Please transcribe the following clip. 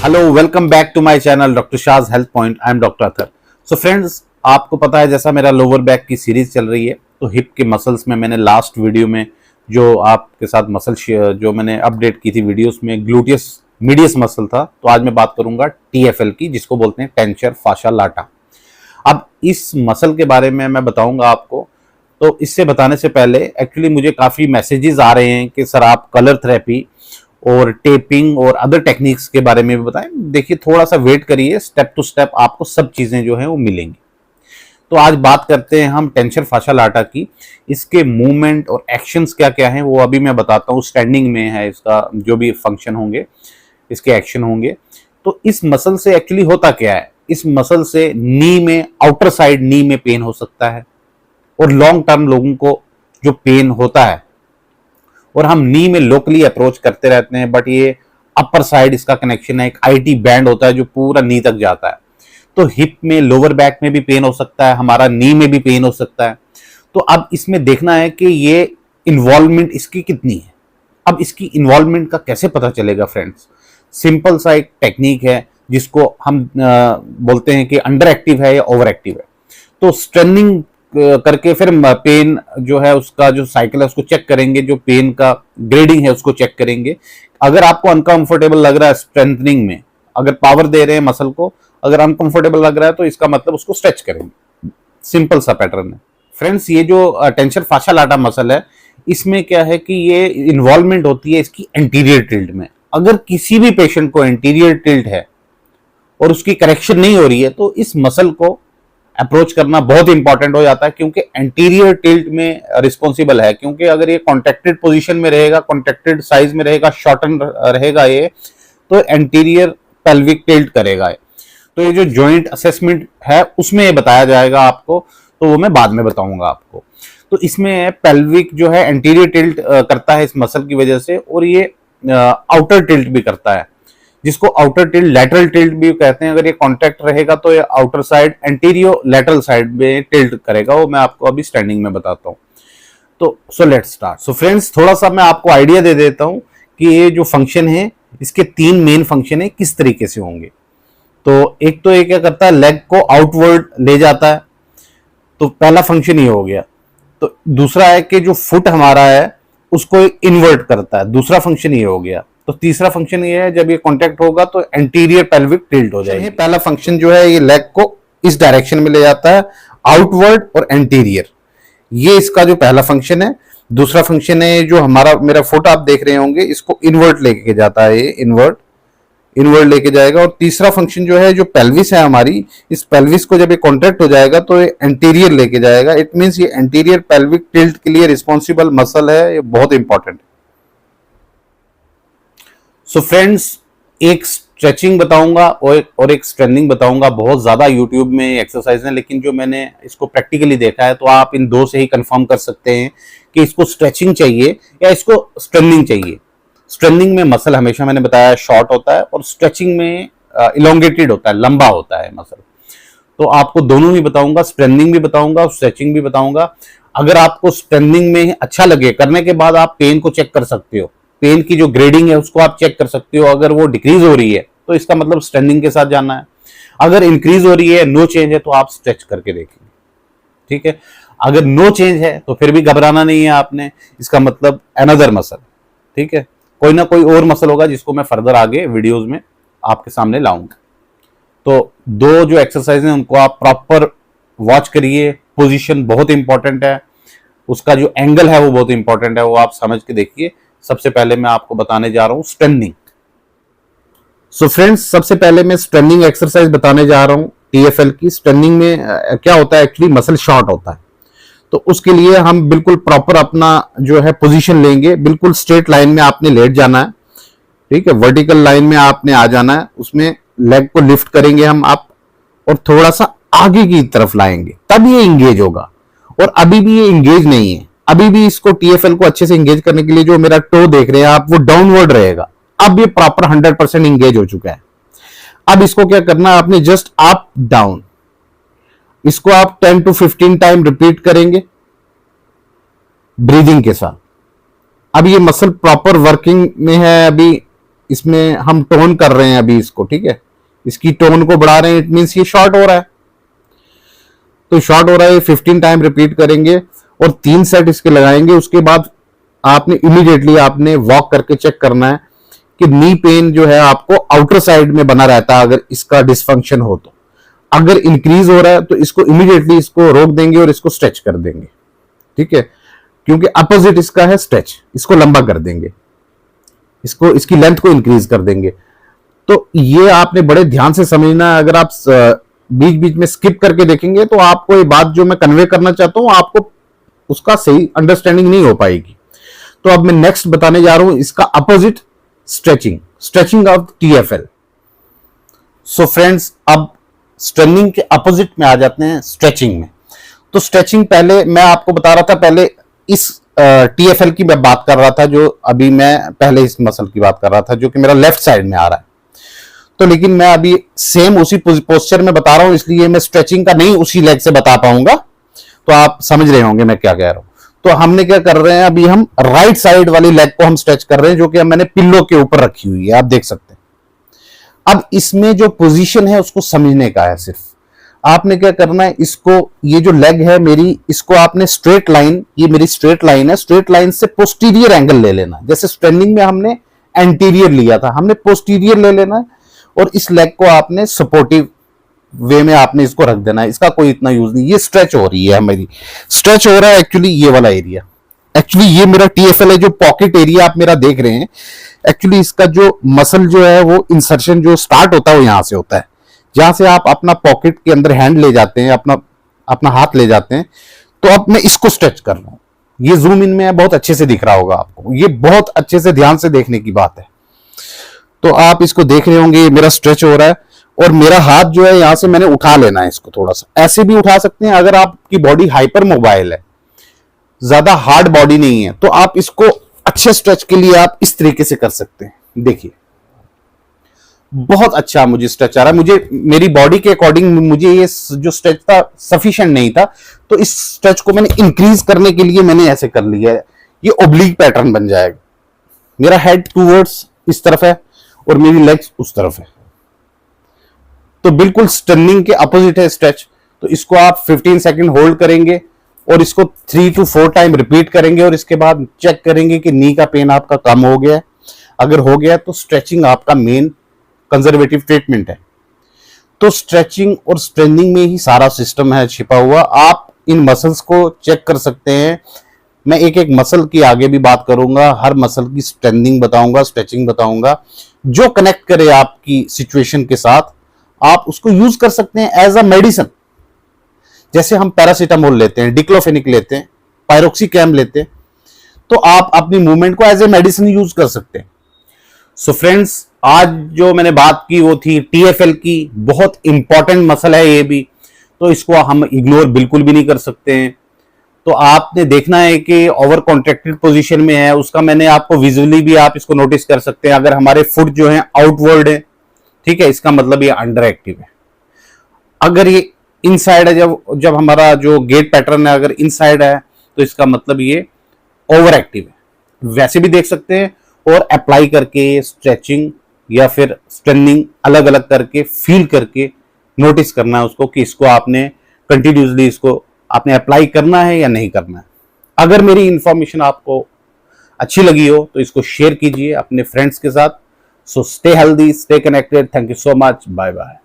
Hello, welcome back to my channel doctor Shaz health point. I am doctor Atar. So friends, आपको पता है जैसा मेरा लोअर बैक की सीरीज चल रही है, तो हिप के मसल्स में मैंने लास्ट वीडियो में जो आपके साथ मसल जो मैंने अपडेट की थी वीडियोस में ग्लूटियस मीडियस मसल था, तो आज मैं बात करूंगा टीएफएल की, जिसको बोलते हैं टेंसर फाशा लाटा। अब इस मसल के बारे में मैं बताऊंगा आपको। तो इससे बताने से पहले एक्चुअली मुझे काफ़ी मैसेजेस आ रहे हैं कि सर आप कलर थेरेपी और टेपिंग और अदर टेक्निक्स के बारे में भी बताएं। देखिए, थोड़ा सा वेट करिए, स्टेप टू स्टेप आपको सब चीज़ें जो हैं वो मिलेंगी। तो आज बात करते हैं हम टेंसर फाशा लाटा की। इसके मूवमेंट और एक्शंस क्या क्या हैं वो अभी मैं बताता हूँ। स्टैंडिंग में है इसका जो भी फंक्शन होंगे, इसके एक्शन होंगे। तो इस मसल से एक्चुअली होता क्या है, इस मसल से नी में, आउटर साइड नी में पेन हो सकता है, और लॉन्ग टर्म लोगों को जो पेन होता है, और हम नी में लोकली अप्रोच करते रहते हैं, बट ये अपर साइड इसका कनेक्शन है, एक आईटी बैंड होता है जो पूरा नी तक जाता है। तो हिप में, लोअर बैक में भी पेन हो सकता है, हमारा नी में भी पेन हो सकता है। तो अब इसमें देखना है कि ये इन्वॉल्वमेंट इसकी कितनी है। अब इसकी इन्वॉल्वमेंट का कैसे पता चलेगा फ्रेंड्स? सिंपल सा एक टेक्निक है जिसको हम बोलते हैं कि अंडर एक्टिव है या ओवर एक्टिव है। तो स्ट्रेनिंग करके फिर पेन जो है उसका जो साइकिल है उसको चेक करेंगे, जो पेन का ग्रेडिंग है उसको चेक करेंगे। अगर आपको अनकंफर्टेबल लग रहा है स्ट्रेंथनिंग में, अगर पावर दे रहे हैं मसल को, अगर अनकंफर्टेबल लग रहा है तो इसका मतलब उसको स्ट्रेच करेंगे। सिंपल सा पैटर्न है फ्रेंड्स। ये जो टेंसर फाशा लाटा मसल है, इसमें क्या है कि ये इन्वॉल्वमेंट होती है इसकी एंटीरियर टिल्ट में। अगर किसी भी पेशेंट को एंटीरियर टिल्ट है और उसकी करेक्शन नहीं हो रही है, तो इस मसल को अप्रोच करना बहुत इंपॉर्टेंट हो जाता है, क्योंकि एंटीरियर टिल्ट में रिस्पॉन्सिबल है। क्योंकि अगर ये कॉन्ट्रैक्टेड पोजीशन में रहेगा, कॉन्ट्रैक्टेड साइज में रहेगा, शॉर्टन रहेगा ये, तो एंटीरियर पेल्विक टिल्ट करेगा ये। तो ये जो जॉइंट असेसमेंट है उसमें ये बताया जाएगा आपको, तो वो मैं बाद में बताऊंगा आपको। तो इसमें पेल्विक जो है एंटीरियर टिल्ट करता है इस मसल की वजह से, और ये आउटर टिल्ट भी करता है, जिसको आउटर टिल्ट, लैटरल टिल्ट भी कहते हैं। अगर ये कॉन्टैक्ट रहेगा तो ये आउटर साइड, एंटीरियो लैटरल साइड में टिल्ट करेगा, वो मैं आपको अभी स्टैंडिंग में बताता हूँ। तो so let's start. So friends, थोड़ा सा मैं आपको आइडिया दे देता हूँ कि ये जो फंक्शन है, इसके 3 मेन फंक्शन है, किस तरीके से होंगे। तो एक तो ये क्या करता है, लेग को आउटवर्ड ले जाता है, तो पहला फंक्शन ये हो गया। तो दूसरा है कि जो फुट हमारा है उसको इन्वर्ट करता है, दूसरा फंक्शन ये हो गया। तो तीसरा फंक्शन ये है, जब ये कांटेक्ट होगा तो एंटीरियर पेल्विक टिल्ट हो जाएगी। पहला फंक्शन जो है, ये लेग को इस डायरेक्शन में ले जाता है, आउटवर्ड और एंटीरियर। ये इसका जो पहला फंक्शन है। दूसरा फंक्शन है जो हमारा, मेरा फुट आप देख रहे होंगे, इसको इन्वर्ट लेके जाता है, ये इन्वर्ट लेके जाएगा। और तीसरा फंक्शन जो है, जो पेल्विस है हमारी, इस पेल्विस को जब ये कॉन्ट्रैक्ट हो जाएगा तो ये एंटीरियर लेके जाएगा। इट मींस ये एंटीरियर पेल्विक टिल्ट के लिए रिस्पॉन्सिबल मसल है, ये बहुत इंपॉर्टेंट है। सो फ्रेंड्स, एक स्ट्रेचिंग बताऊंगा और एक स्ट्रेनिंग बताऊंगा। बहुत ज्यादा यूट्यूब में एक्सरसाइज है, लेकिन जो मैंने इसको प्रैक्टिकली देखा है, तो आप इन दो से ही कंफर्म कर सकते हैं कि इसको स्ट्रेचिंग चाहिए या इसको स्ट्रेनिंग चाहिए। स्ट्रेनिंग में मसल हमेशा मैंने बताया शॉर्ट होता है, और स्ट्रेचिंग में इलोंगेटेड होता है, लंबा होता है मसल। तो आपको दोनों ही बताऊंगा, स्ट्रेनिंग भी बताऊंगा और स्ट्रेचिंग भी बताऊंगा। अगर आपको स्ट्रेनिंग में अच्छा लगे, करने के बाद आप पेन को चेक कर सकते हो, पेन की जो ग्रेडिंग है उसको आप चेक कर सकते हो। अगर वो डिक्रीज हो रही है तो इसका मतलब स्ट्रेनिंग के साथ जाना है। अगर इंक्रीज हो रही है, नो चेंज है, तो आप स्ट्रेच करके देखेंगे, ठीक है। अगर नो चेंज है तो फिर भी घबराना नहीं है आपने, इसका मतलब अनदर मसल, ठीक है। कोई ना कोई और मसल होगा जिसको मैं फर्दर आगे वीडियोज में आपके सामने लाऊंगा। तो दो जो एक्सरसाइज हैं उनको आप प्रॉपर वॉच करिए। पोजीशन बहुत इंपॉर्टेंट है, उसका जो एंगल है वो बहुत इंपॉर्टेंट है, वो आप समझ के देखिए। सबसे पहले मैं आपको बताने जा रहा हूं स्ट्रेनिंग। सो फ्रेंड्स, सबसे पहले मैं स्ट्रेनिंग एक्सरसाइज बताने जा रहा हूं टीएफएल की। स्ट्रेनिंग में क्या होता है, एक्चुअली मसल शॉर्ट होता है, तो उसके लिए हम बिल्कुल प्रॉपर अपना जो है पोजीशन लेंगे। बिल्कुल स्ट्रेट लाइन में आपने लेट जाना है, ठीक है। वर्टिकल लाइन में आपने आ जाना है, उसमें लेग को लिफ्ट करेंगे हम आप, और थोड़ा सा आगे की तरफ लाएंगे, तब ये इंगेज होगा। और अभी भी ये इंगेज नहीं है, अभी भी इसको टीएफएल को अच्छे से इंगेज करने के लिए जो मेरा टो देख रहे हैं आप, वो डाउनवर्ड रहेगा। अब ये प्रॉपर 100% इंगेज हो चुका है। अब इसको क्या करना है आपने, जस्ट अप डाउन, इसको आप 10 to 15 टाइम रिपीट करेंगे ब्रीदिंग के साथ। अब ये मसल प्रॉपर वर्किंग में है, अभी इसमें हम टोन कर रहे हैं अभी इसको, ठीक है, इसकी टोन को बढ़ा रहे हैं, इट मींस ये शॉर्ट हो रहा है। तो शॉर्ट हो रहा है, 15 टाइम रिपीट करेंगे और 3 सेट इसके लगाएंगे। उसके बाद आपने इमीडिएटली आपने वॉक करके चेक करना है कि नी पेन जो है आपको आउटर साइड में बना रहता है अगर इसका डिसफंक्शन हो तो। अगर इंक्रीज हो रहा है तो इसको इमीडिएटली इसको रोक देंगे और इसको स्ट्रेच कर देंगे, ठीक है, क्योंकि अपोजिट इसका है स्ट्रेच, इसको लंबा कर देंगे, इसको इसकी लेंथ को इंक्रीज कर देंगे। तो ये आपने बड़े ध्यान से समझना है। अगर आप बीच बीच में स्किप करके देखेंगे तो आपको ये बात जो मैं कन्वे करना चाहता हूं आपको उसका सही अंडरस्टैंडिंग नहीं हो पाएगी। तो अब मैं नेक्स्ट बताने जा रहा हूं इसका opposite, stretching of TfL. So friends, अब स्ट्रेनिंग के अपोजिट में आ जाते हैं स्ट्रेचिंग में। तो स्ट्रेचिंग पहले मैं आपको बता रहा था, पहले इस टीएफएल की मैं बात कर रहा था, जो अभी मैं पहले इस मसल की बात कर रहा था जो कि मेरा लेफ्ट साइड में आ रहा है। तो लेकिन मैं अभी सेम उसी पोस्चर में बता रहा हूं, इसलिए मैं स्ट्रेचिंग का नहीं उसी लेग से बता पाऊंगा। तो आप समझ रहे होंगे मैं क्या कह रहा हूं। तो हमने क्या कर रहे हैं, अभी हम राइट साइड वाली लेग को हम स्ट्रेच कर रहे हैं, जो कि मैंने पिल्लो के ऊपर रखी हुई है, आप देख सकते हैं। अब इसमें जो पोजीशन है उसको समझने का है। सिर्फ आपने क्या करना है, इसको, ये जो लेग है मेरी, इसको आपने स्ट्रेट लाइन, ये मेरी स्ट्रेट लाइन है, स्ट्रेट लाइन से पोस्टीरियर एंगल ले लेना। जैसे स्ट्रेनिंग में हमने एंटीरियर लिया था, हमने पोस्टीरियर ले लेना है और इस लेग को आपने सपोर्टिव वे में आपने इसको रख देना है। इसका कोई इतना यूज नहीं। ये स्ट्रेच हो रही है, मेरी स्ट्रेच हो रहा है एक्चुअली ये वाला एरिया। एक्चुअली ये मेरा टीएफएल है, जो पॉकेट एरिया आप मेरा देख रहे हैं। एक्चुअली इसका जो मसल जो है वो इंसर्शन जो स्टार्ट होता है वो यहां से होता है, जहां से आप अपना पॉकेट के अंदर हैंड ले जाते हैं, अपना हाथ ले जाते हैं। तो अब मैं इसको स्ट्रेच कर रहा हूं। ये जूम इन में बहुत अच्छे से दिख रहा होगा आपको, ये बहुत अच्छे से ध्यान से देखने की बात है। तो आप इसको देख रहे होंगे, ये मेरा स्ट्रेच हो रहा है और मेरा हाथ जो है यहां से मैंने उठा लेना है इसको, थोड़ा सा ऐसे भी उठा सकते हैं। अगर आपकी बॉडी हाइपर मोबाइल है, ज्यादा हार्ड बॉडी नहीं है, तो आप इसको अच्छे स्ट्रेच के लिए आप इस तरीके से कर सकते हैं। देखिए बहुत अच्छा मुझे स्ट्रेच आ रहा है। मुझे मेरी बॉडी के अकॉर्डिंग मुझे ये जो स्ट्रेच था सफिशिएंट नहीं था, तो इस स्ट्रेच को मैंने इंक्रीज करने के लिए मैंने ऐसे कर लिया है। ये ओब्लिक पैटर्न बन जाएगा। मेरा हेड टूवर्ड्स इस तरफ है और मेरी लेग्स उस तरफ है। तो बिल्कुल स्टर्निंग के अपोजिट है स्ट्रेच। तो इसको आप 15 सेकंड होल्ड करेंगे और इसको 3 to 4 टाइम रिपीट करेंगे और इसके बाद चेक करेंगे कि नी का पेन आपका कम हो गया है। अगर हो गया तो स्ट्रेचिंग आपका मेन कंजर्वेटिव ट्रीटमेंट है। तो स्ट्रेचिंग और स्ट्रेनिंग में ही सारा सिस्टम है छिपा हुआ। आप इन मसल्स को चेक कर सकते हैं। मैं एक एक मसल की आगे भी बात करूंगा, हर मसल की स्ट्रेनिंग बताऊंगा, स्ट्रेचिंग बताऊंगा, जो कनेक्ट करे आपकी सिचुएशन के साथ। आप उसको यूज कर सकते हैं एज अ मेडिसिन। जैसे हम पैरासीटामोल लेते हैं, डिक्लोफेनिक लेते हैं, पायरोक्सिकैम लेते हैं, तो आप अपनी मूवमेंट को एज ए मेडिसिन यूज कर सकते हैं। सो फ्रेंड्स, आज जो मैंने बात की वो थी टीएफएल की। बहुत इंपॉर्टेंट मसल है ये भी, तो इसको हम इग्नोर बिल्कुल भी नहीं कर सकते हैं। तो आपने देखना है कि ओवर कॉन्ट्रैक्टेड पोजीशन में है, उसका मैंने आपको विजुअली भी आप इसको नोटिस कर सकते हैं। अगर हमारे फुट जो है आउटवर्ड है, ठीक है, इसका मतलब ये अंडर एक्टिव है। अगर ये इनसाइड है, जब हमारा जो गेट पैटर्न है अगर इनसाइड है, तो इसका मतलब ये ओवर एक्टिव है। वैसे भी देख सकते हैं और अप्लाई करके स्ट्रेचिंग या फिर स्ट्रेनिंग अलग अलग करके फील करके नोटिस करना है उसको कि इसको आपने कंटिन्यूसली इसको आपने अप्लाई करना है या नहीं करना है। अगर मेरी इंफॉर्मेशन आपको अच्छी लगी हो तो इसको शेयर कीजिए अपने फ्रेंड्स के साथ। So stay healthy, stay connected. Thank you so much. Bye bye.